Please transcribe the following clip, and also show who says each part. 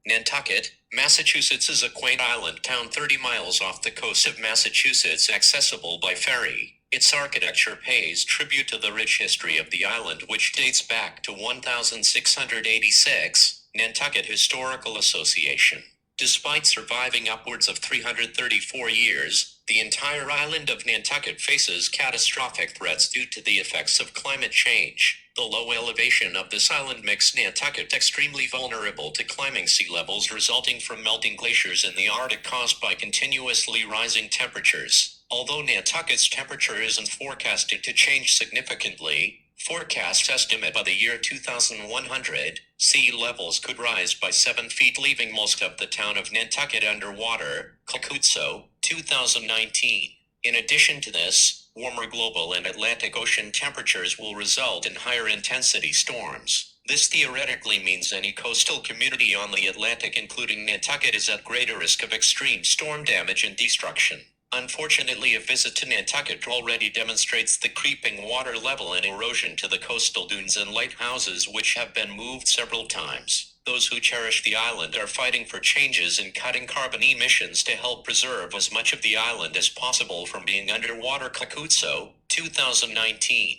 Speaker 1: Nantucket, Massachusetts is a quaint island town 30 miles off the coast of Massachusetts, accessible by ferry. Its architecture pays tribute to the rich history of the island, which dates back to 1686. Nantucket Historical Association. Despite surviving upwards of 334 years, the entire island of Nantucket faces catastrophic threats due to the effects of climate change. The low elevation of this island makes Nantucket extremely vulnerable to climbing sea levels resulting from melting glaciers in the Arctic caused by continuously rising temperatures. Although Nantucket's temperature isn't forecasted to change significantly, forecasts estimate by the year 2100, sea levels could rise by 7 feet, leaving most of the town of Nantucket underwater. Kakutso, 2019. In addition to this, warmer global and Atlantic Ocean temperatures will result in higher intensity storms. This theoretically means any coastal community on the Atlantic, including Nantucket, is at greater risk of extreme storm damage and destruction. Unfortunately, a visit to Nantucket already demonstrates the creeping water level and erosion to the coastal dunes and lighthouses, which have been moved several times. Those who cherish the island are fighting for changes in cutting carbon emissions to help preserve as much of the island as possible from being underwater. Kakutso, 2019.